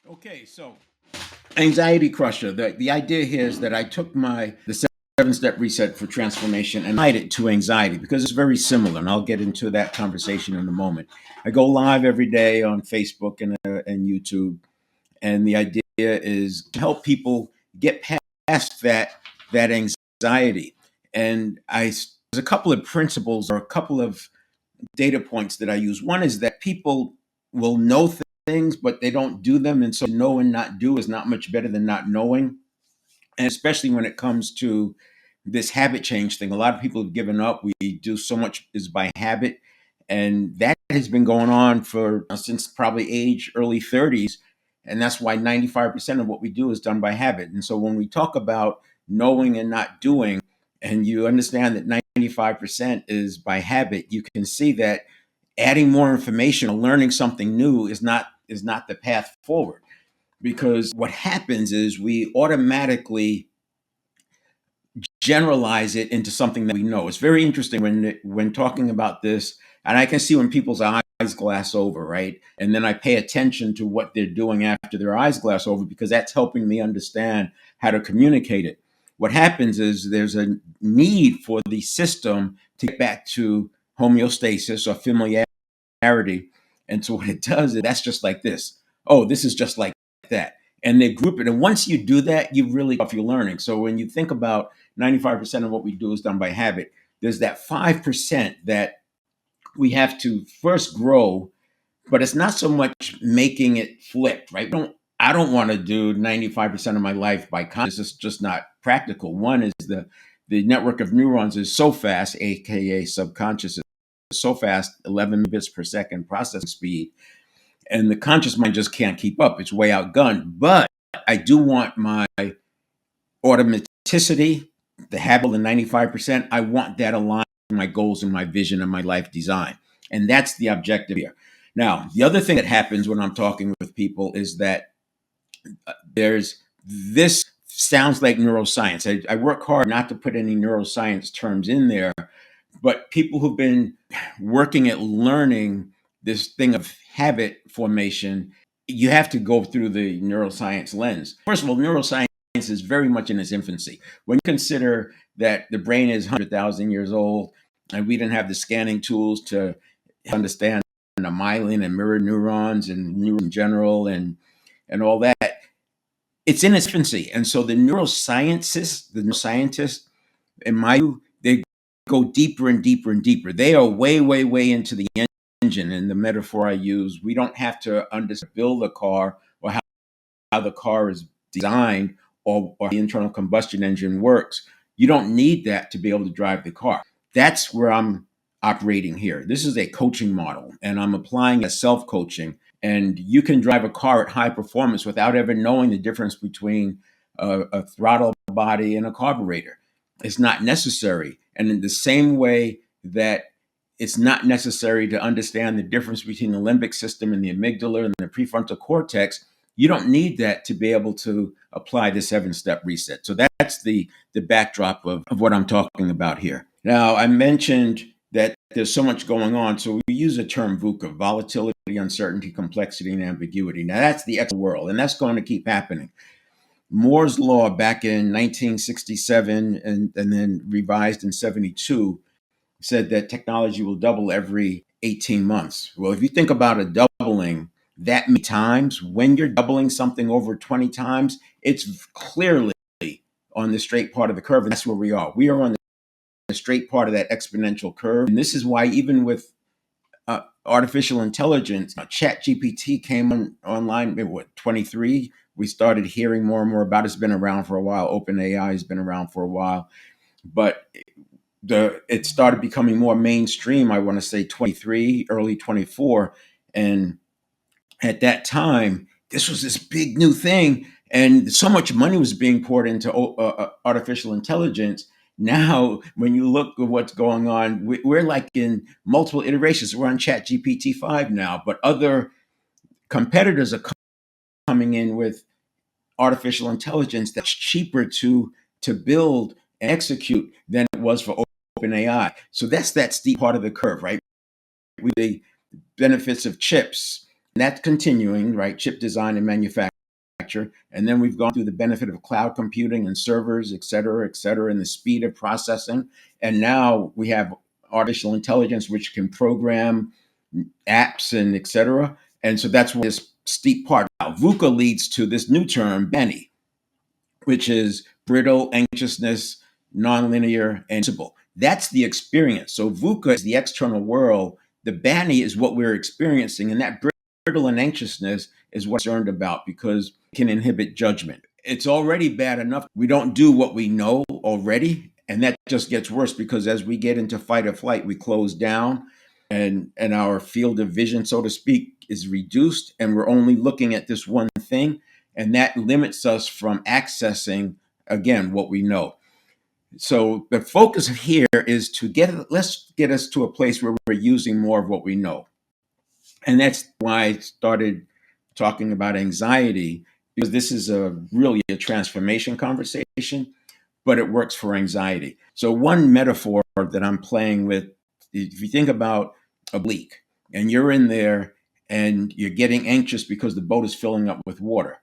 Okay, so anxiety crusher. The idea here is that I took the 7 step reset for transformation and applied it to anxiety because it's very similar, and I'll get into that conversation in a moment. I go live every day on Facebook and YouTube, and the idea is to help people get past that anxiety. And there's a couple of principles or a couple of data points that I use. One is that people will know things, but they don't do them. And so know and not do is not much better than not knowing. And especially when it comes to this habit change thing, a lot of people have given up. We do so much is by habit. And that has been going on for since probably early 30s. And that's why 95% of what we do is done by habit. And so when we talk about knowing and not doing, and you understand that 95% is by habit, you can see that adding more information or learning something new is not the path forward, because what happens is we automatically generalize it into something that we know. It's very interesting when talking about this, and I can see when people's eyes glass over, right? And then I pay attention to what they're doing after their eyes glass over, because that's helping me understand how to communicate it. What happens is there's a need for the system to get back to homeostasis or familiarity. And so what it does is that's just like this. Oh, this is just like that. And they group it. And once you do that, you really off your learning. So when you think about 95% of what we do is done by habit, there's that 5% that we have to first grow, but it's not so much making it flip, right? I don't want to do 95% of my life by conscious. It's just not practical. One is the network of neurons is so fast, aka subconscious, is so fast, 11 bits per second processing speed, and the conscious mind just can't keep up. It's way outgunned. But I do want my automaticity, the habit of the 95%. I want that aligned with my goals and my vision and my life design. And that's the objective here. Now, the other thing that happens when I'm talking with people is that there's this sounds like neuroscience. I work hard not to put any neuroscience terms in there, but people who've been working at learning this thing of habit formation, you have to go through the neuroscience lens. First of all, neuroscience is very much in its infancy. When you consider that the brain is 100,000 years old and we didn't have the scanning tools to understand the myelin and mirror neurons and neurons in general and all that, it's in its infancy. And so the neuroscientists, in my view, they go deeper and deeper and deeper. They are way, way, way into the engine. And the metaphor I use, we don't have to build a car or how the car is designed or the internal combustion engine works. You don't need that to be able to drive the car. That's where I'm operating here. This is a coaching model, and I'm applying a self coaching. And you can drive a car at high performance without ever knowing the difference between a throttle body and a carburetor. It's not necessary. And in the same way that it's not necessary to understand the difference between the limbic system and the amygdala and the prefrontal cortex, you don't need that to be able to apply the 7 step reset. So that's the backdrop of what I'm talking about here. Now, I mentioned that there's so much going on. So we use the term VUCA: volatility, uncertainty, complexity, and ambiguity. Now, that's the external world, and that's going to keep happening. Moore's law back in 1967 and then revised in 72 said that technology will double every 18 months. Well, if you think about a doubling that many times, when you're doubling something over 20 times, it's clearly on the straight part of the curve. And that's where we are. We are on the straight part of that exponential curve. And this is why even with artificial intelligence, Chat GPT came online, what, 23? We started hearing more and more about it. It's been around for a while. OpenAI has been around for a while. But it started becoming more mainstream, I want to say 23, early 24. And at that time, this was this big new thing. And so much money was being poured into artificial intelligence. Now, when you look at what's going on, we're like in multiple iterations. We're on Chat GPT 5 now, but other competitors are coming in with artificial intelligence that's cheaper to build and execute than it was for OpenAI. So that's that steep part of the curve, right? With the benefits of chips, and that's continuing, right? Chip design and manufacturing. And then we've gone through the benefit of cloud computing and servers, et cetera, and the speed of processing. And now we have artificial intelligence, which can program apps and et cetera. And so that's this steep part. Now, VUCA leads to this new term, BANI, which is brittle, anxiousness, nonlinear, and visible. That's the experience. So VUCA is the external world. The BANI is what we're experiencing. And that brittle and anxiousness is what I'm concerned about because it can inhibit judgment. It's already bad enough. We don't do what we know already. And that just gets worse because as we get into fight or flight, we close down and our field of vision, so to speak, is reduced. And we're only looking at this one thing. And that limits us from accessing, again, what we know. So the focus here is let's get us to a place where we're using more of what we know. And that's why I started talking about anxiety, because this is really a transformation conversation, but it works for anxiety. So one metaphor that I'm playing with, if you think about a leak and you're in there and you're getting anxious because the boat is filling up with water.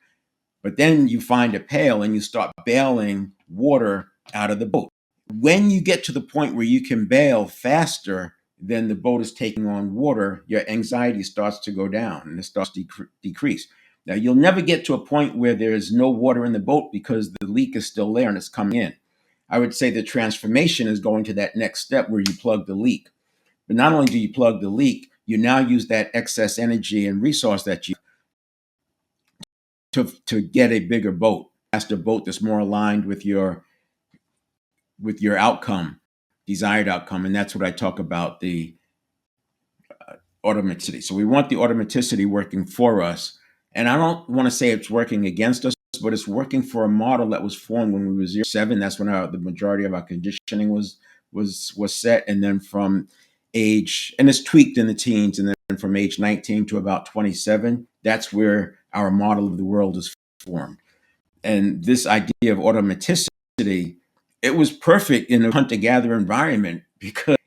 But then you find a pail and you start bailing water out of the boat. When you get to the point where you can bail faster than the boat is taking on water, your anxiety starts to go down and it starts to decrease. Now, you'll never get to a point where there's no water in the boat because the leak is still there and it's coming in. I would say the transformation is going to that next step where you plug the leak. But not only do you plug the leak, you now use that excess energy and resource that you to get a bigger boat, faster boat that's more aligned with your outcome, desired outcome. And that's what I talk about, the automaticity. So we want the automaticity working for us. And I don't want to say it's working against us, but it's working for a model that was formed when we were 0 to 7. That's when the majority of our conditioning was set. And then from age, and it's tweaked in the teens, and then from age 19 to about 27, that's where our model of the world is formed. And this idea of automaticity, it was perfect in a hunter-gatherer environment because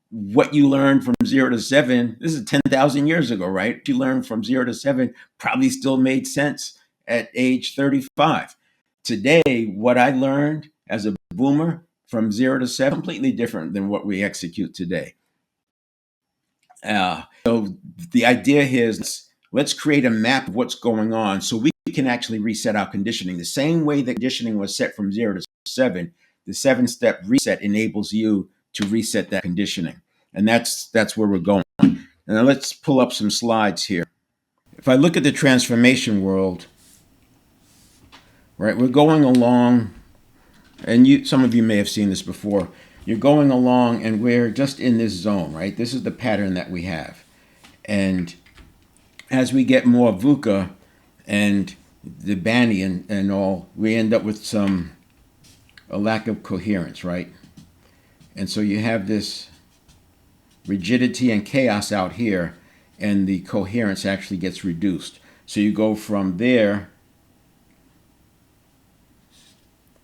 what you learned from 0 to 7, this is 10,000 years ago, right? What you learned from 0 to 7 probably still made sense at age 35. Today, what I learned as a boomer from 0 to 7, completely different than what we execute today. So the idea here is let's create a map of what's going on so we can actually reset our conditioning. The same way that conditioning was set from 0 to 7, the 7-step reset enables you to reset that conditioning. And that's where we're going. Now let's pull up some slides here. If I look at the transformation world, right, we're going along, and some of you may have seen this before. You're going along and we're just in this zone, right? This is the pattern that we have. And as we get more VUCA and the BANI and all, we end up with a lack of coherence, right? And so you have this rigidity and chaos out here, and the coherence actually gets reduced. So you go from there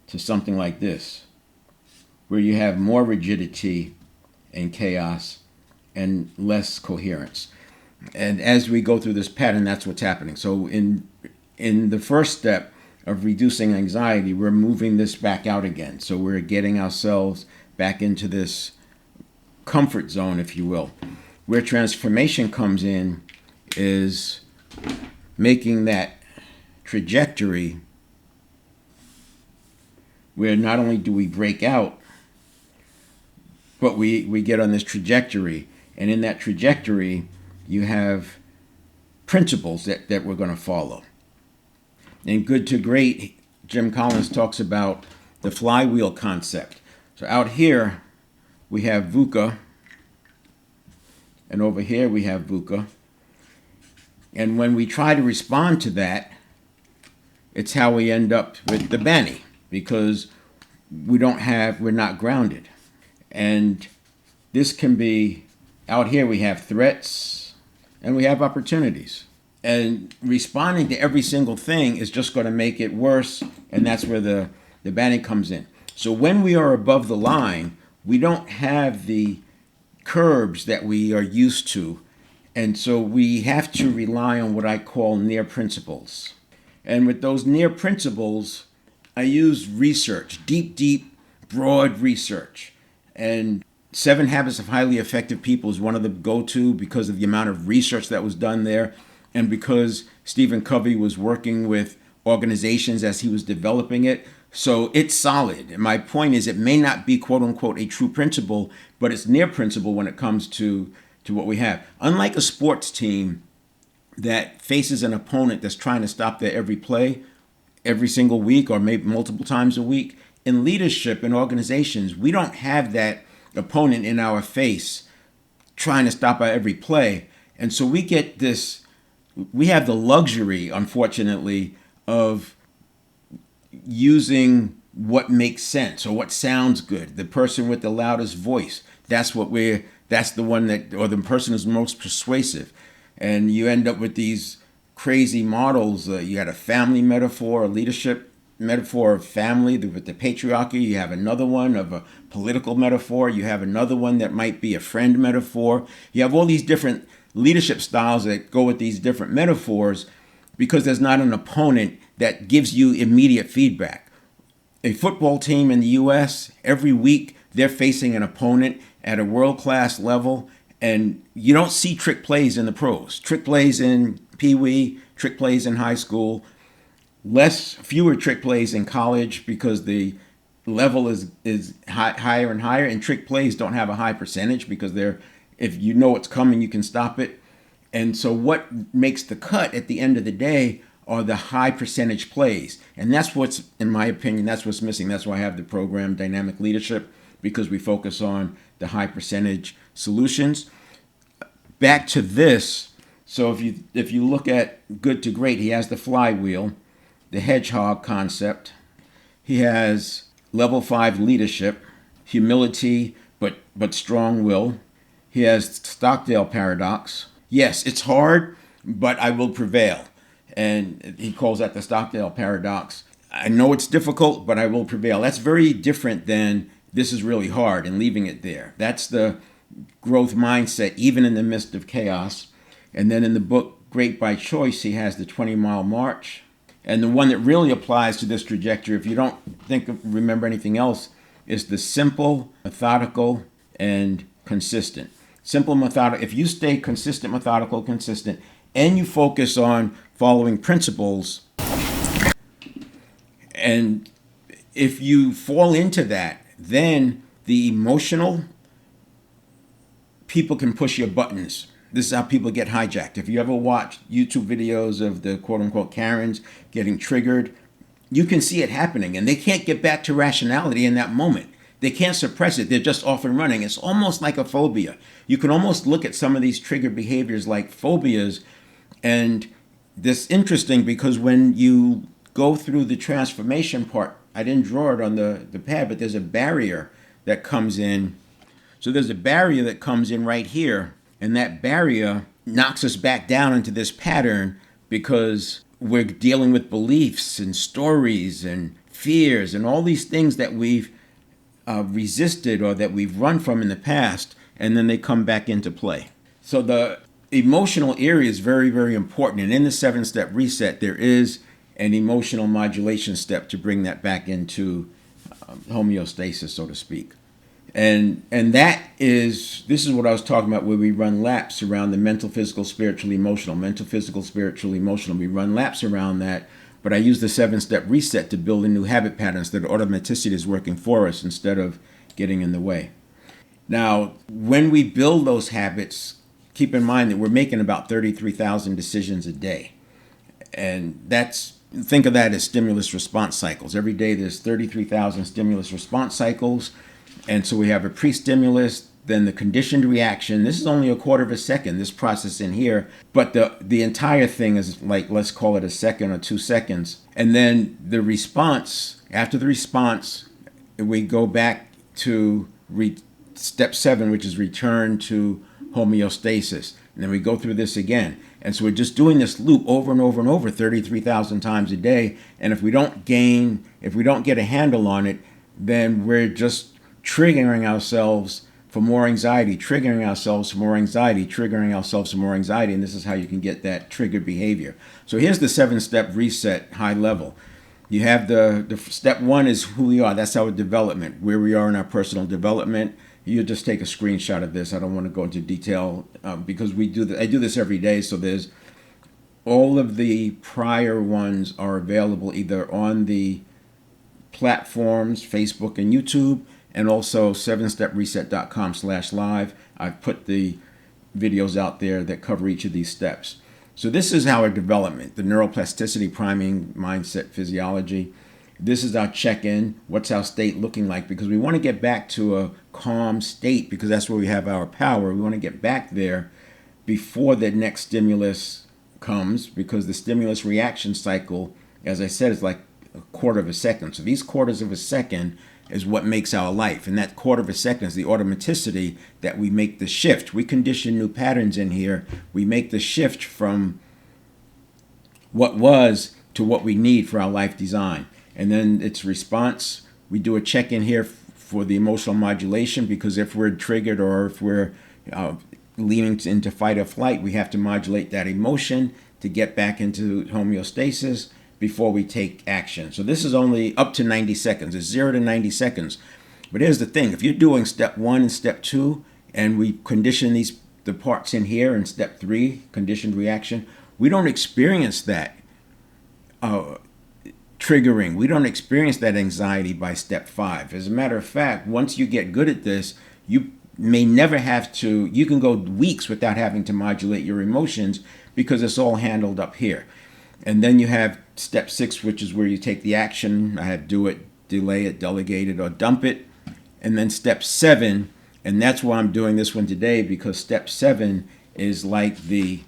to something like this, where you have more rigidity and chaos and less coherence. And as we go through this pattern, that's what's happening. So in the first step of reducing anxiety, we're moving this back out again. So we're getting ourselves back into this comfort zone, if you will. Where transformation comes in is making that trajectory where not only do we break out, but we get on this trajectory. And in that trajectory, you have principles that we're going to follow. In Good to Great, Jim Collins talks about the flywheel concept. So out here, we have VUCA, and over here we have VUCA. And when we try to respond to that, it's how we end up with the BANI, because we're not grounded. And this can be, out here we have threats and we have opportunities. And responding to every single thing is just going to make it worse, and that's where the BANI comes in. So when we are above the line, we don't have the curbs that we are used to. And so we have to rely on what I call near principles. And with those near principles, I use research, deep, broad research. And Seven Habits of Highly Effective People is one of the go-to because of the amount of research that was done there, and because Stephen Covey was working with organizations as he was developing it. So it's solid. And my point is, it may not be quote unquote a true principle, but it's near principle when it comes to what we have. Unlike a sports team that faces an opponent that's trying to stop their every play every single week or maybe multiple times a week, in leadership and organizations, we don't have that opponent in our face trying to stop our every play. And so we have the luxury, unfortunately, of using what makes sense or what sounds good. The person with the loudest voice, that's the one that, or the person who's most persuasive. And you end up with these crazy models. You had a family metaphor, a leadership metaphor of family with the patriarchy. You have another one of a political metaphor. You have another one that might be a friend metaphor. You have all these different leadership styles that go with these different metaphors because there's not an opponent that gives you immediate feedback. A football team in the U.S., every week they're facing an opponent at a world-class level, and you don't see trick plays in the pros. Trick plays in Pee Wee, trick plays in high school, fewer trick plays in college because the level is higher and higher, and trick plays don't have a high percentage because if you know it's coming, you can stop it. And so what makes the cut at the end of the day are the high percentage plays. And that's what's, in my opinion, that's what's missing. That's why I have the program Dynamic Leadership, because we focus on the high percentage solutions. Back to this. So if you look at Good to Great, he has the flywheel, the hedgehog concept. He has level 5 leadership, humility, but strong will. He has Stockdale paradox. Yes, it's hard, but I will prevail. And he calls that the Stockdale paradox. I know it's difficult, but I will prevail. That's very different than this is really hard and leaving it there. That's the growth mindset, even in the midst of chaos. And then in the book, Great by Choice, he has the 20-mile march. And the one that really applies to this trajectory, if you don't remember anything else, is the simple, methodical, and consistent. Simple, methodical. If you stay consistent, methodical, consistent, and you focus on following principles, and if you fall into that, then the emotional people can push your buttons. This is how people get hijacked. If you ever watch YouTube videos of the quote-unquote Karens getting triggered, you can see it happening, and they can't get back to rationality in that moment. They can't suppress it. They're just off and running. It's almost like a phobia. You can almost look at some of these triggered behaviors like phobias, and this is interesting because when you go through the transformation part, I didn't draw it on the pad, but there's a barrier that comes in. So there's a barrier that comes in right here, and that barrier knocks us back down into this pattern because we're dealing with beliefs and stories and fears and all these things that we've resisted or that we've run from in the past, and then they come back into play. So the emotional area is very, very important. And in the 7-step reset, there is an emotional modulation step to bring that back into homeostasis, so to speak. And this is what I was talking about, where we run laps around the mental, physical, spiritual, emotional. Mental, physical, spiritual, emotional. We run laps around that, but I use the 7-step reset to build in new habit patterns that automaticity is working for us instead of getting in the way. Now, when we build those habits, keep in mind that we're making about 33,000 decisions a day. And think of that as stimulus response cycles. Every day there's 33,000 stimulus response cycles. And so we have a pre-stimulus, then the conditioned reaction. This is only a quarter of a second, this process in here. But the entire thing is like, let's call it a second or 2 seconds. And then the response, after the response, we go back to step 7, which is return to homeostasis. And then we go through this again. And so we're just doing this loop over and over and over 33,000 times a day. And if we don't get a handle on it, then we're just triggering ourselves for more anxiety, triggering ourselves for more anxiety, triggering ourselves for more anxiety, and this is how you can get that triggered behavior. So here's the 7-step reset, high level. You have the step 1 is who we are. That's our development, where we are in our personal development. You just take a screenshot of this. I don't want to go into detail because I do this every day. So there's all of the prior ones are available either on the platforms, Facebook and YouTube, and also 7stepreset.com/live. I've put the videos out there that cover each of these steps. So this is our development, the neuroplasticity, priming, mindset, physiology. This is our check-in. What's our state looking like? Because we want to get back to a calm state because that's where we have our power. We want to get back there before the next stimulus comes because the stimulus reaction cycle, as I said, is like a quarter of a second. So these quarters of a second is what makes our life. And that quarter of a second is the automaticity that we make the shift. We condition new patterns in here. We make the shift from what was to what we need for our life design. And then its response, we do a check-in here for the emotional modulation because if we're triggered or if we're leaning into fight or flight, we have to modulate that emotion to get back into homeostasis before we take action. So this is only up to 90 seconds. It's 0 to 90 seconds. But here's the thing. If you're doing step 1 and step 2, and we condition the parts in here in step 3, conditioned reaction, we don't experience that triggering. We don't experience that anxiety by step 5. As a matter of fact, once you get good at this, you may never have to, you can go weeks without having to modulate your emotions because it's all handled up here. And then you have step 6, which is where you take the action. I have do it, delay it, delegate it, or dump it. And then step 7, and that's why I'm doing this one today because step 7 is like step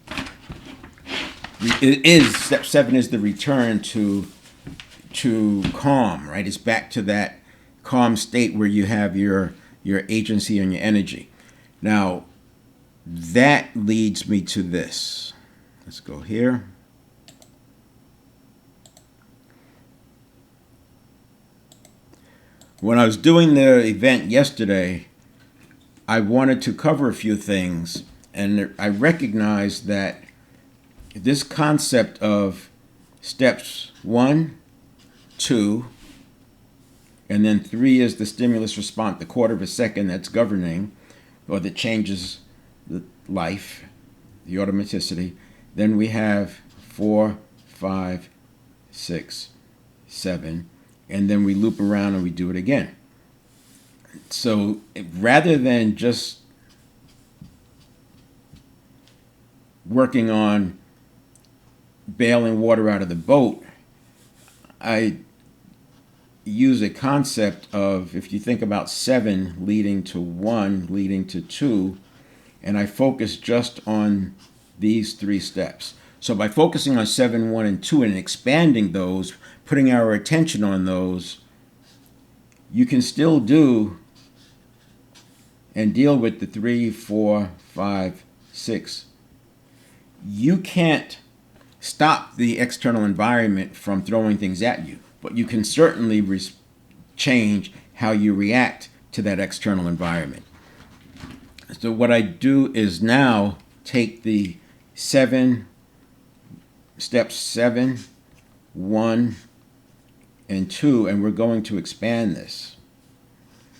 7 is the return to calm, right? It's back to that calm state where you have your agency and your energy. Now, that leads me to this. Let's go here. When I was doing the event yesterday, I wanted to cover a few things, and I recognized that this concept of steps 1, 2, and then 3 is the stimulus response, the quarter of a second that's governing, or that changes the life, the automaticity. Then we have 4, 5, 6, 7, and then we loop around and we do it again. So rather than just working on bailing water out of the boat, I use a concept of, if you think about 7 leading to 1, leading to 2, and I focus just on these 3 steps. So by focusing on 7, 1, and 2 and expanding those, putting our attention on those, you can still do and deal with the 3, 4, 5, 6. You can't stop the external environment from throwing things at you, but you can certainly change how you react to that external environment. So what I do is now take the 7 steps 7, 1, and 2, and we're going to expand this.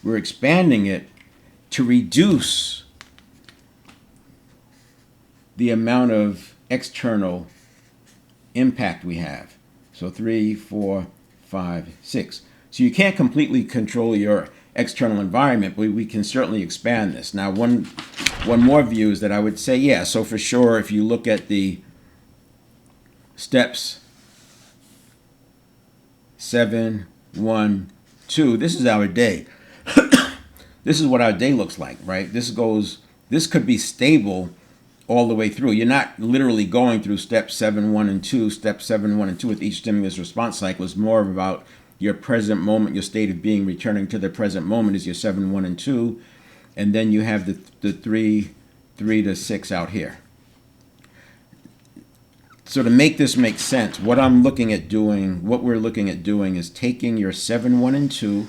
We're expanding it to reduce the amount of external impact we have. So 3, 4, 5, 6. So you can't completely control your external environment, but we can certainly expand this. Now, one more view is that I would say, yeah, so for sure, if you look at the steps 7, 1, 2, this is our day. This is what our day looks like, right? This could be stable all the way through. You're not literally going through step 7, 1, and 2, step 7, 1, and 2 with each stimulus response cycle. It's more about your present moment, your state of being, returning to the present moment is your 7, 1, and 2. And then you have the 3 to 6 out here. So to make this make sense, what we're looking at doing is taking your 7, 1, and 2,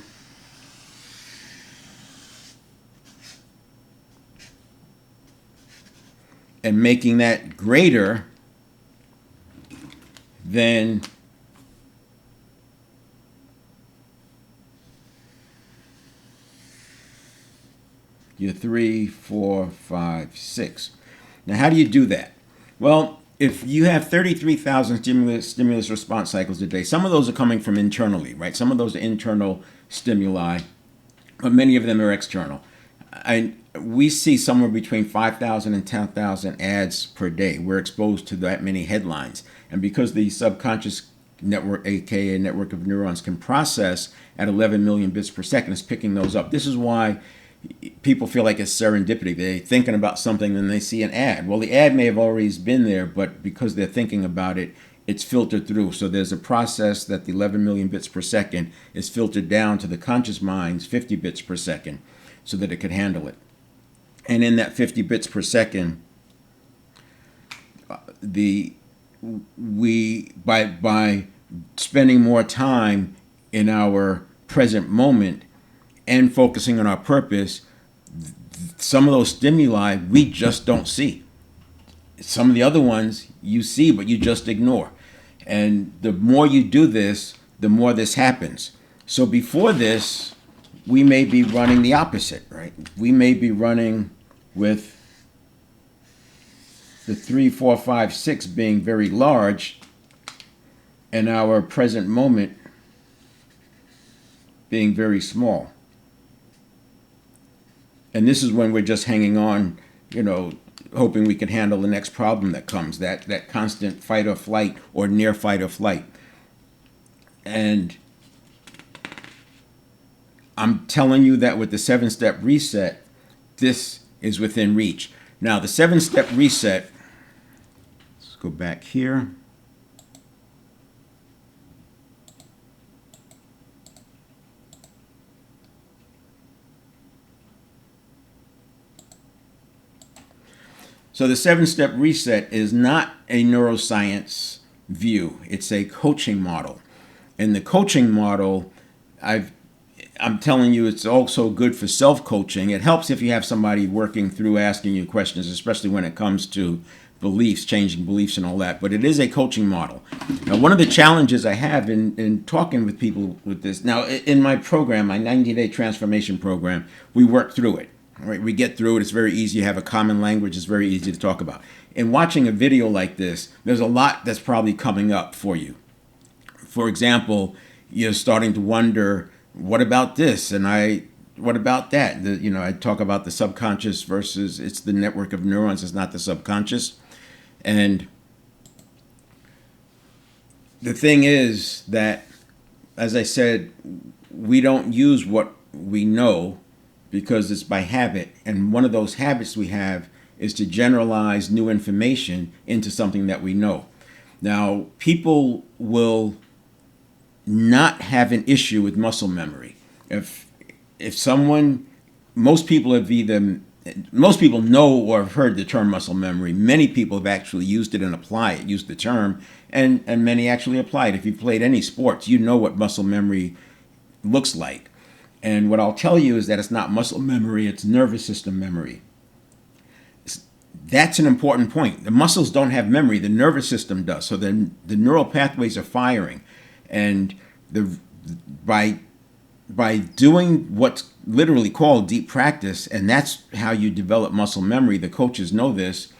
and making that greater than your 3, 4, 5, 6. Now, how do you do that? Well, if you have 33,000 stimulus response cycles a day, some of those are coming from internally, right? Some of those are internal stimuli, but many of them are external. We see somewhere between 5,000 and 10,000 ads per day. We're exposed to that many headlines. And because the subconscious network, aka network of neurons, can process at 11 million bits per second, it's picking those up. This is why people feel like it's serendipity. They're thinking about something and they see an ad. Well, the ad may have always been there, but because they're thinking about it, it's filtered through. So there's a process that the 11 million bits per second is filtered down to the conscious mind's 50 bits per second so that it could handle it. And in that 50 bits per second, by spending more time in our present moment and focusing on our purpose, some of those stimuli we just don't see. Some of the other ones you see, but you just ignore. And the more you do this, the more this happens. So before this, we may be running the opposite, right? We may be running with the 3, 4, 5, 6 being very large and our present moment being very small. And this is when we're just hanging on, hoping we can handle the next problem that comes, that constant fight or flight or near fight or flight. And I'm telling you that with the 7-step reset, this is within reach. Now, the 7-step reset, let's go back here. So the 7-step reset is not a neuroscience view. It's a coaching model. And the coaching model, I'm telling you, it's also good for self-coaching. It helps if you have somebody working through asking you questions, especially when it comes to beliefs, changing beliefs and all that. But it is a coaching model. Now, one of the challenges I have in talking with people with this, now in my program, my 90-day transformation program, we work through it. All right, we get through it. It's very easy. You have a common language. It's very easy to talk about. In watching a video like this, there's a lot that's probably coming up for you. For example, you're starting to wonder, what about this? And what about that? I talk about the subconscious versus it's the network of neurons. It's not the subconscious. And the thing is that, as I said, we don't use what we know because it's by habit. And one of those habits we have is to generalize new information into something that we know. Now, people will not have an issue with muscle memory. If someone, most people know or have heard the term muscle memory. Many people have actually used it and used the term, and many actually apply it. If you've played any sports, you know what muscle memory looks like. And what I'll tell you is that it's not muscle memory, it's nervous system memory. That's an important point. The muscles don't have memory, the nervous system does. So then the neural pathways are firing. And by doing what's literally called deep practice, and that's how you develop muscle memory, the coaches know this,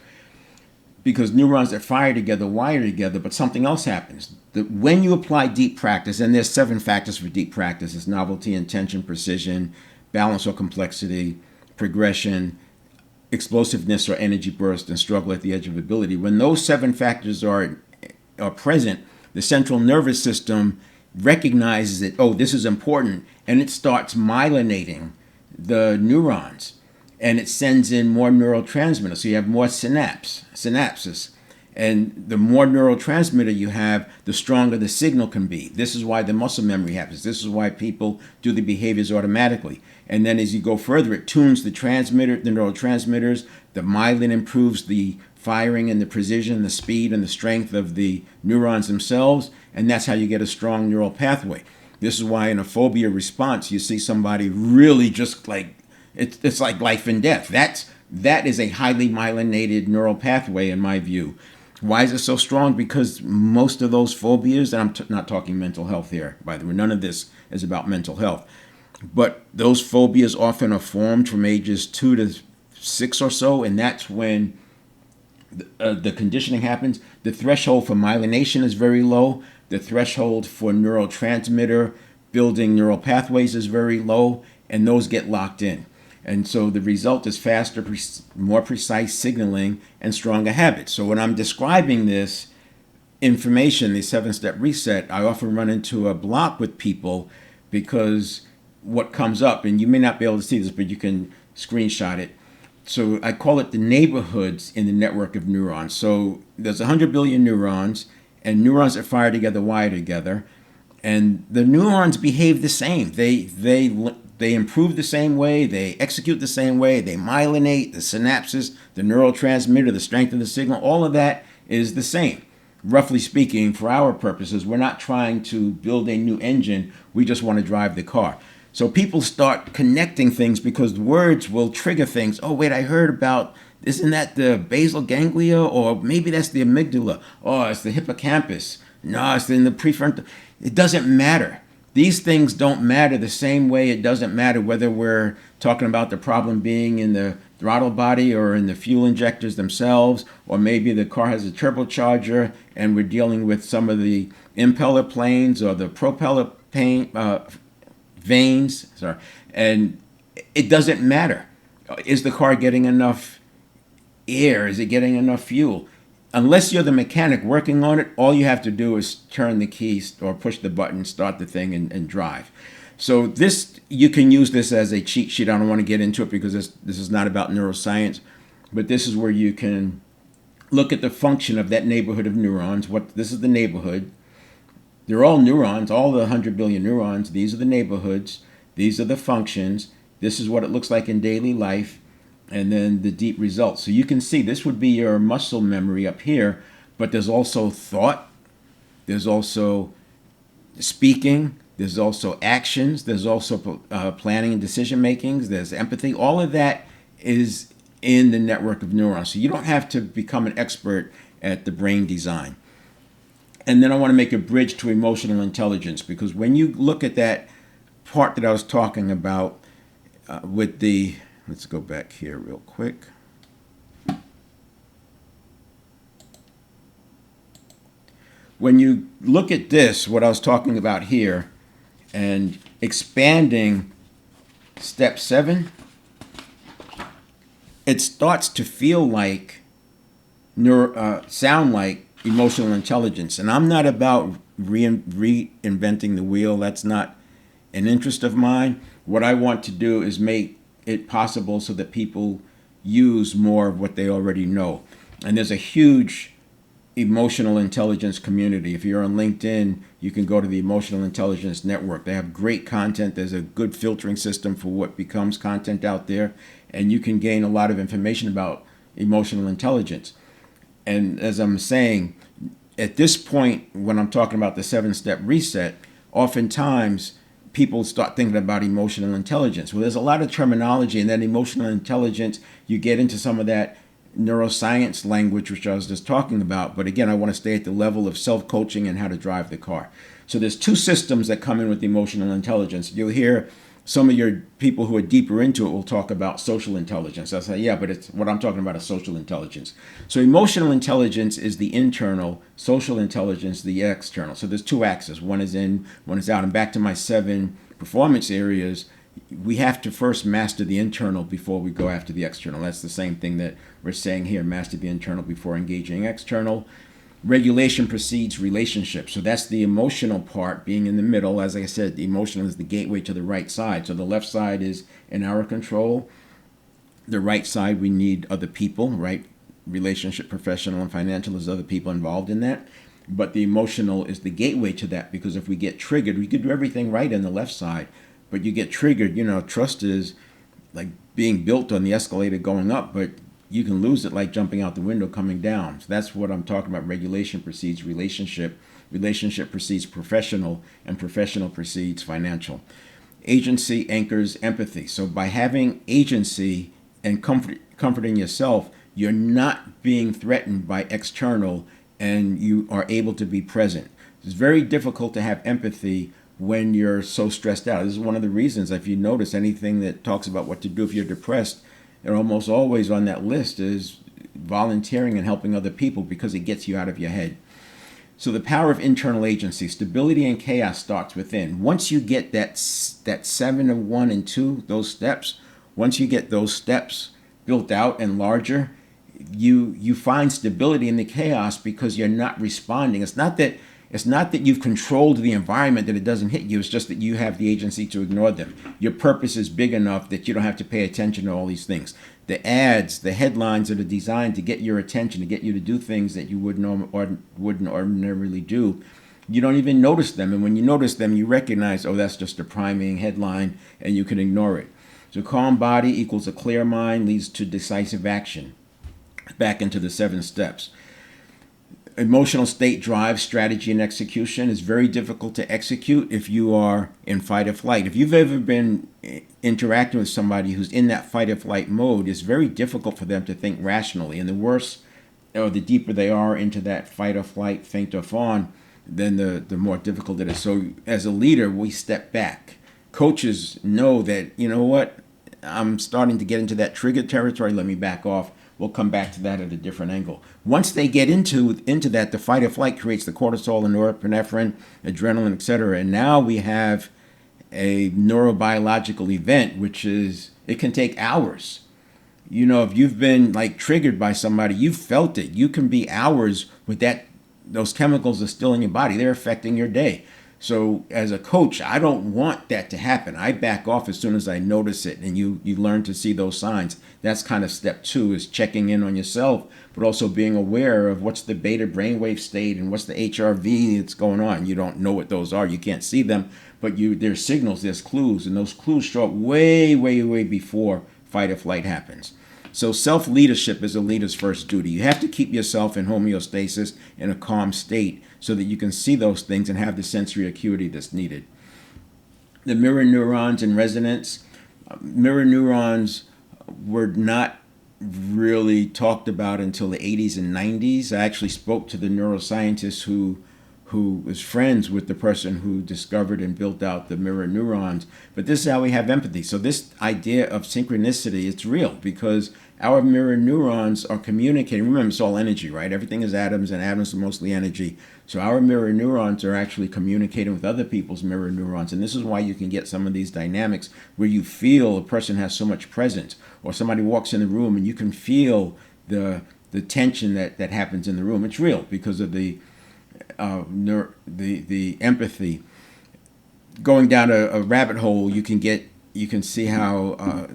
because neurons that fire together wire together, but something else happens. When you apply deep practice, and there's 7 factors for deep practice, it's novelty, intention, precision, balance or complexity, progression, explosiveness or energy burst, and struggle at the edge of ability. When those 7 factors are present, the central nervous system recognizes that, oh, this is important, and it starts myelinating the neurons. And it sends in more neurotransmitters. So you have more synapses. And the more neurotransmitter you have, the stronger the signal can be. This is why the muscle memory happens. This is why people do the behaviors automatically. And then as you go further, it tunes the neurotransmitters. The myelin improves the firing and the precision, the speed and the strength of the neurons themselves. And that's how you get a strong neural pathway. This is why in a phobia response, you see somebody really just like, it's like life and death. That is a highly myelinated neural pathway in my view. Why is it so strong? Because most of those phobias, and I'm not talking mental health here, by the way, none of this is about mental health, but those phobias often are formed from ages 2 to 6 or so, and that's when the conditioning happens. The threshold for myelination is very low. The threshold for neurotransmitter building neural pathways is very low, and those get locked in. And so the result is faster, more precise signaling and stronger habits. So when I'm describing this information, the 7-step reset, I often run into a block with people because what comes up, and you may not be able to see this, but you can screenshot it. So I call it the neighborhoods in the network of neurons. So there's 100 billion neurons, and neurons that fire together wire together, and the neurons behave the same. They improve the same way, they execute the same way, they myelinate, the synapses, the neurotransmitter, the strength of the signal, all of that is the same. Roughly speaking, for our purposes, we're not trying to build a new engine, we just want to drive the car. So people start connecting things because words will trigger things. Oh, wait, I heard about, isn't that the basal ganglia? Or maybe that's the amygdala. Oh, it's the hippocampus. No, it's in the prefrontal. It doesn't matter. These things don't matter the same way it doesn't matter whether we're talking about the problem being in the throttle body or in the fuel injectors themselves, or maybe the car has a turbocharger and we're dealing with some of the impeller planes or the propeller veins. Sorry, and it doesn't matter. Is the car getting enough air? Is it getting enough fuel? Unless you're the mechanic working on it, all you have to do is turn the keys or push the button, start the thing, and drive. So this, you can use this as a cheat sheet. I don't want to get into it because this is not about neuroscience, but this is where you can look at the function of that neighborhood of neurons. This is the neighborhood. They're all neurons, all the 100 billion neurons. These are the neighborhoods. These are the functions. This is what it looks like in daily life. And then the deep results. So you can see this would be your muscle memory up here, but there's also thought, there's also speaking, there's also actions, there's also planning and decision makings, there's empathy. All of that is in the network of neurons. So you don't have to become an expert at the brain design. And then I want to make a bridge to emotional intelligence, because when you look at that part that I was talking about with the, let's go back here real quick. When you look at this, what I was talking about here, and expanding step 7, it starts to feel like, sound like emotional intelligence. And I'm not about reinventing the wheel. That's not an interest of mine. What I want to do is make it possible so that people use more of what they already know. And there's a huge emotional intelligence community. If you're on LinkedIn, you can go to the Emotional Intelligence Network. They have great content. There's a good filtering system for what becomes content out there, and you can gain a lot of information about emotional intelligence. And as I'm saying, at this point, when I'm talking about the 7-step reset, oftentimes people start thinking about emotional intelligence. Well, there's a lot of terminology, and then emotional intelligence, you get into some of that neuroscience language, which I was just talking about. But again, I want to stay at the level of self-coaching and how to drive the car. So there's 2 systems that come in with emotional intelligence. You'll hear some of your people who are deeper into it will talk about social intelligence. I say, yeah, but it's what I'm talking about is social intelligence. So emotional intelligence is the internal, social intelligence, the external. So there's 2 axes. One is in, one is out. And back to my 7 performance areas, we have to first master the internal before we go after the external. That's the same thing that we're saying here, master the internal before engaging external. Regulation precedes relationship. So that's the emotional part being in the middle. As I said, the emotional is the gateway to the right side. So the left side is in our control. The right side, we need other people, right? Relationship, professional, and financial, there's other people involved in that. But the emotional is the gateway to that, because if we get triggered, we could do everything right in the left side, but you get triggered. Trust is like being built on the escalator going up, but you can lose it like jumping out the window coming down. So that's what I'm talking about. Regulation precedes relationship. Relationship precedes professional, and professional precedes financial. Agency anchors empathy. So by having agency and comforting yourself, you're not being threatened by external, and you are able to be present. It's very difficult to have empathy when you're so stressed out. This is one of the reasons, if you notice anything that talks about what to do if you're depressed, they're almost always on that list is volunteering and helping other people, because it gets you out of your head. So the power of internal agency, stability and chaos starts within. Once you get that 7 of 1 and 2, those steps, once you get those steps built out and larger, you find stability in the chaos, because you're not responding. It's not that you've controlled the environment that it doesn't hit you. It's just that you have the agency to ignore them. Your purpose is big enough that you don't have to pay attention to all these things. The ads, the headlines that are designed to get your attention, to get you to do things that you wouldn't ordinarily do. You don't even notice them. And when you notice them, you recognize, oh, that's just a priming headline, and you can ignore it. So calm body equals a clear mind, leads to decisive action. Back into the 7 steps. Emotional state drives strategy and execution. Is very difficult to execute if you are in fight or flight. If you've ever been interacting with somebody who's in that fight or flight mode, it's very difficult for them to think rationally. And the worse, or the deeper they are into that fight or flight, faint or fawn, then the more difficult it is. So as a leader, we step back. Coaches know that, you know what, I'm starting to get into that trigger territory, let me back off. We'll come back to that at a different angle. Once they get into that, the fight or flight creates the cortisol and norepinephrine, adrenaline, etc. And now we have a neurobiological event, which is, it can take hours. You know, if you've been like triggered by somebody, you've felt it. You can be hours with that. Those chemicals are still in your body. They're affecting your day. So as a coach, I don't want that to happen. I back off as soon as I notice it, and you learn to see those signs. That's kind of step 2, is checking in on yourself, but also being aware of what's the beta brainwave state and what's the HRV that's going on. You don't know what those are. You can't see them, but there's signals, there's clues, and those clues show up way, way, way before fight or flight happens. So self-leadership is a leader's first duty. You have to keep yourself in homeostasis, in a calm state, so that you can see those things and have the sensory acuity that's needed. The mirror neurons and resonance. Mirror neurons were not really talked about until the 80s and 90s. I actually spoke to the neuroscientist who was friends with the person who discovered and built out the mirror neurons. But this is how we have empathy. So this idea of synchronicity, it's real, because our mirror neurons are communicating. Remember, it's all energy, right? Everything is atoms, and atoms are mostly energy. So our mirror neurons are actually communicating with other people's mirror neurons. And this is why you can get some of these dynamics where you feel a person has so much presence, or somebody walks in the room and you can feel the tension that happens in the room. It's real because of the empathy. Going down a rabbit hole, you can see how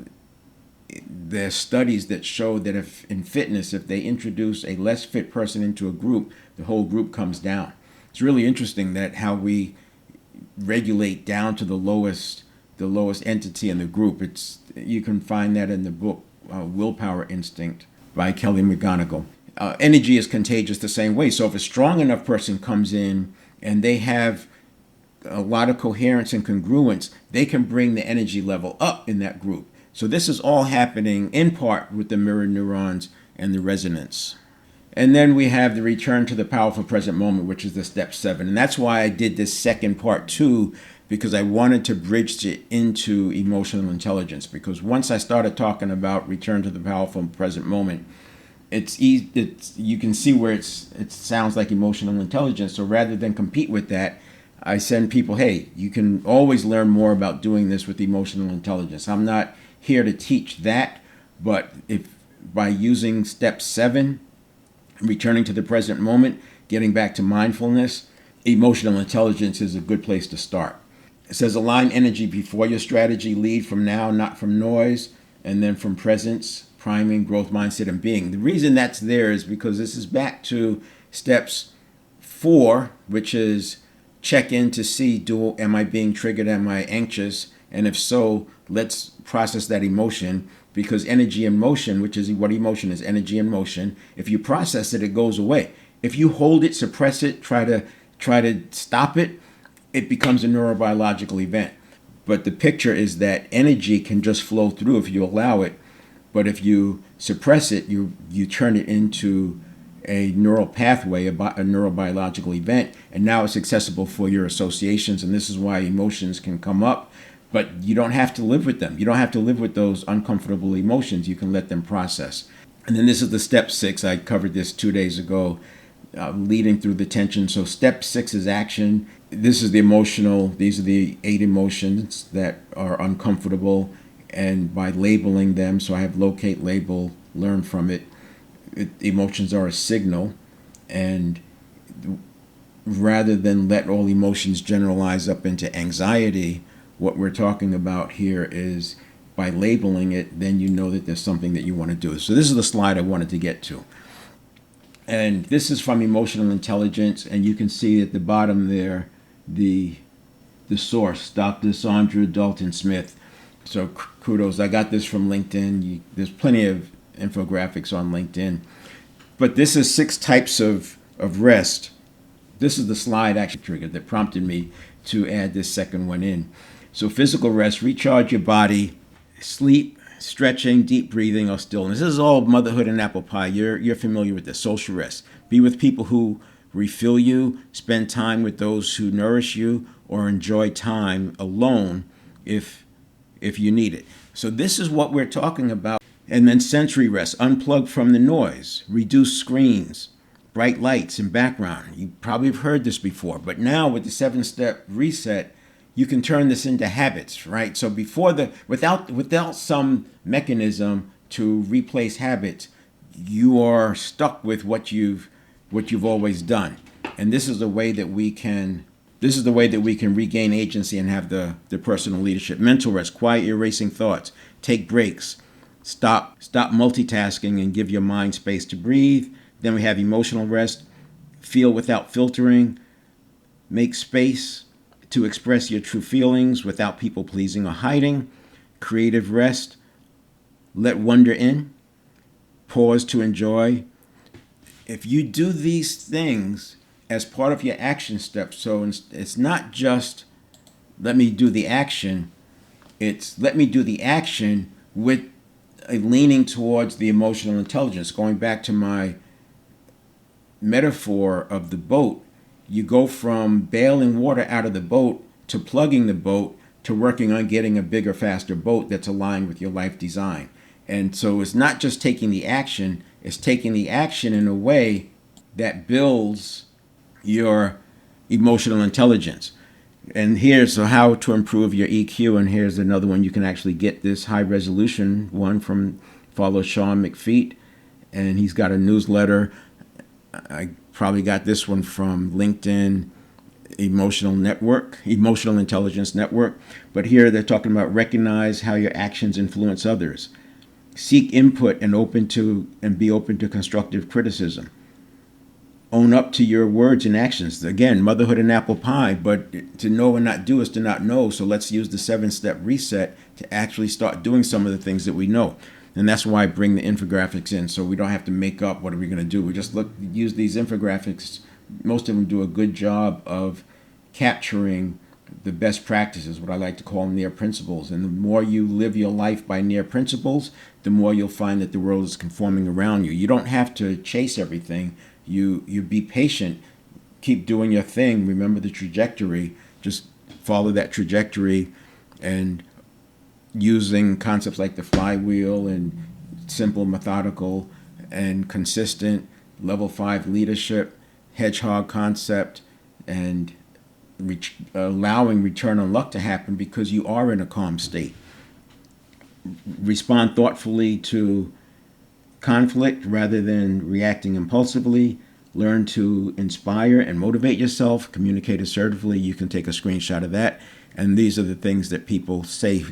there's studies that show that if in fitness, if they introduce a less fit person into a group, the whole group comes down. It's really interesting that how we regulate down to the lowest entity in the group. You can find that in the book Willpower Instinct by Kelly McGonigal. Energy is contagious the same way. So if a strong enough person comes in and they have a lot of coherence and congruence, they can bring the energy level up in that group. So this is all happening in part with the mirror neurons and the resonance. And then we have the return to the powerful present moment, which is the step 7. And that's why I did this second part too, because I wanted to bridge it into emotional intelligence. Because once I started talking about return to the powerful present moment, it's easy. You can see where it sounds like emotional intelligence. So rather than compete with that, I send people, hey, you can always learn more about doing this with emotional intelligence. I'm not here to teach that, but if by using step 7, returning to the present moment, getting back to mindfulness, emotional intelligence is a good place to start. It says align energy before your strategy, lead from now, not from noise, and then from presence, priming, growth mindset, and being. The reason that's there is because this is back to steps 4, which is check in to see, am I being triggered, am I anxious? And if so, let's process that emotion, because energy and motion, which is what emotion is, energy and motion, if you process it, it goes away. If you hold it, suppress it, try to stop it, it becomes a neurobiological event. But the picture is that energy can just flow through if you allow it. But if you suppress it, you turn it into a neural pathway, a neurobiological event, and now it's accessible for your associations. And this is why emotions can come up, but you don't have to live with them. You don't have to live with those uncomfortable emotions. You can let them process. And then this is the step 6. I covered this 2 days ago, leading through the tension. So step 6 is action. This is the emotional. These are the 8 emotions that are uncomfortable. And by labeling them, so I have locate, label, learn from it. Emotions are a signal, and rather than let all emotions generalize up into anxiety, what we're talking about here is by labeling it, then you know that there's something that you want to do. So this is the slide I wanted to get to. And this is from Emotional Intelligence, and you can see at the bottom there the source, Dr. Sandra Dalton Smith. So kudos. I got this from LinkedIn. There's plenty of infographics on LinkedIn. But this is 6 types of rest. This is the slide actually triggered that prompted me to add this second one in. So physical rest, recharge your body, sleep, stretching, deep breathing, or stillness. This is all motherhood and apple pie. You're familiar with this. Social rest. Be with people who refill you, spend time with those who nourish you, or enjoy time alone if you need it. So this is what we're talking about. And then sensory rest, unplug from the noise, reduce screens, bright lights and background. You probably have heard this before, but now with the 7-step reset, you can turn this into habits, right? So without some mechanism to replace habits, you are stuck with what you've always done. And this is the way that we can regain agency and have the personal leadership. Mental rest, quiet your racing thoughts, take breaks, stop multitasking and give your mind space to breathe. Then we have emotional rest, feel without filtering, make space to express your true feelings without people pleasing or hiding. Creative rest, let wonder in, pause to enjoy. If you do these things as part of your action steps, so it's not just let me do the action, it's let me do the action with a leaning towards the emotional intelligence. Going back to my metaphor of the boat, you go from bailing water out of the boat to plugging the boat to working on getting a bigger, faster boat that's aligned with your life design. And so it's not just taking the action, it's taking the action in a way that builds your emotional intelligence. And here's how to improve your EQ. And here's another one. You can actually get this high resolution one from follow Sean McFeet. And he's got a newsletter. I probably got this one from LinkedIn Emotional Intelligence Network. But here they're talking about recognize how your actions influence others. Seek input and be open to constructive criticism. Own up to your words and actions. Again, motherhood and apple pie, but to know and not do is to not know. So let's use the 7-step reset to actually start doing some of the things that we know. And that's why I bring the infographics in, so we don't have to make up what are we going to do. We just use these infographics. Most of them do a good job of capturing the best practices, what I like to call near principles. And the more you live your life by near principles, the more you'll find that the world is conforming around you. You don't have to chase everything. You be patient, keep doing your thing. Remember the trajectory. Just follow that trajectory, and using concepts like the flywheel and simple, methodical, and consistent level 5 leadership, hedgehog concept, and allowing return on luck to happen because you are in a calm state. Respond thoughtfully to conflict rather than reacting impulsively. Learn to inspire and motivate yourself. Communicate assertively. You can take a screenshot of that. And these are the things that people say,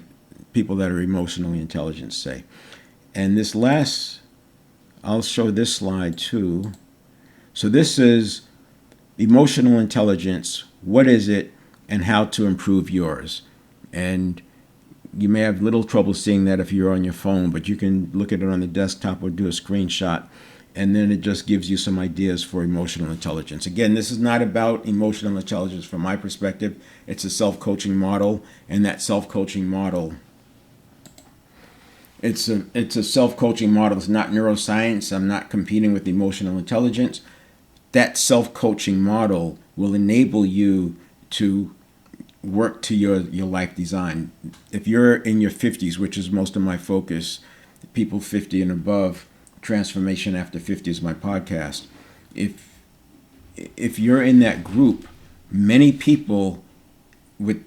people that are emotionally intelligent say. And this last, I'll show this slide too. So this is emotional intelligence. What is it and how to improve yours? And you may have little trouble seeing that if you're on your phone, but you can look at it on the desktop or do a screenshot, and then it just gives you some ideas for emotional intelligence. Again, this is not about emotional intelligence from my perspective. It's a self-coaching model, and that self-coaching model It's a self-coaching model. It's not neuroscience. I'm not competing with emotional intelligence. That self-coaching model will enable you to work to your life design. If you're in your 50s, which is most of my focus, people 50 and above, Transformation After 50 is my podcast. If if you're in that group, many people with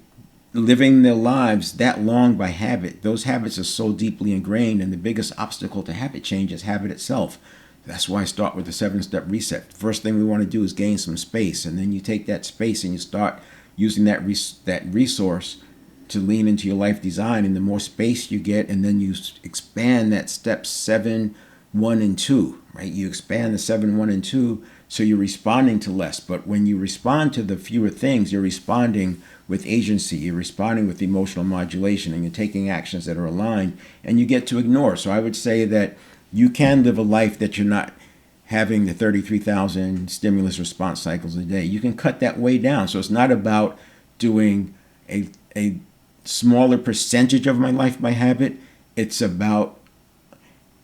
living their lives that long by habit, those habits are so deeply ingrained, and the biggest obstacle to habit change is habit itself. That's why I start with the 7-step reset. First thing we want to do is gain some space, and then you take that space and you start using that resource to lean into your life design. And the more space you get, and then you expand that step 7, 1, and 2, right? You expand the 7, 1, and 2, so you're responding to less. But when you respond to the fewer things, you're responding with agency, you're responding with emotional modulation, and you're taking actions that are aligned, and you get to ignore. So I would say that you can live a life that you're not having the 33,000 stimulus response cycles a day. You can cut that way down. So it's not about doing a smaller percentage of my life by habit. It's about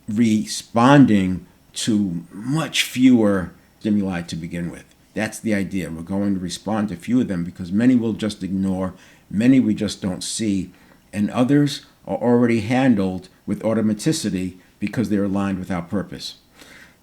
responding to much fewer stimuli to begin with. That's the idea. We're going to respond to few of them because many we'll just ignore, many we just don't see, and others are already handled with automaticity because they're aligned with our purpose.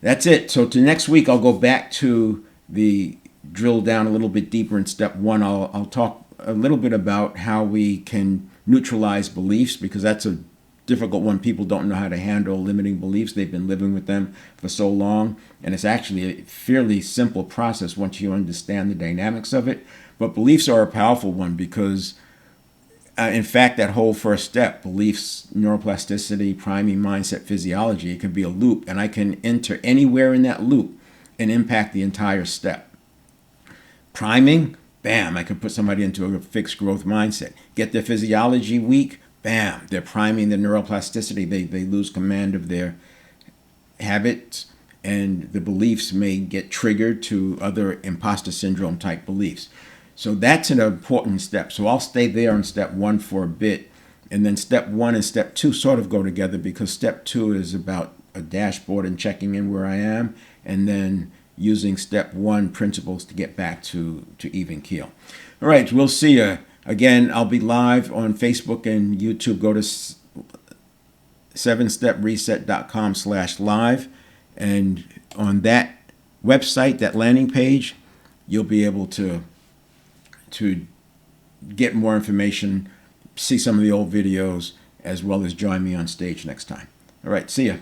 That's it. So to next week, I'll go back to the drill down a little bit deeper in step 1. I'll talk a little bit about how we can neutralize beliefs, because that's a difficult one. People don't know how to handle limiting beliefs. They've been living with them for so long, and it's actually a fairly simple process once you understand the dynamics of it. But beliefs are a powerful one because in fact, that whole first step, beliefs, neuroplasticity, priming, mindset, physiology, it can be a loop, and I can enter anywhere in that loop and impact the entire step. Priming, bam, I can put somebody into a fixed growth mindset. Get their physiology weak, bam, they're priming the neuroplasticity. They lose command of their habits, and the beliefs may get triggered to other imposter syndrome type beliefs. So that's an important step. So I'll stay there on step 1 for a bit. And then step 1 and step 2 sort of go together, because step 2 is about a dashboard and checking in where I am, and then using step 1 principles to get back to even keel. All right, we'll see you. Again, I'll be live on Facebook and YouTube. Go to 7stepreset.com/live. And on that website, that landing page, you'll be able to get more information, see some of the old videos, as well as join me on stage next time. All right, see ya.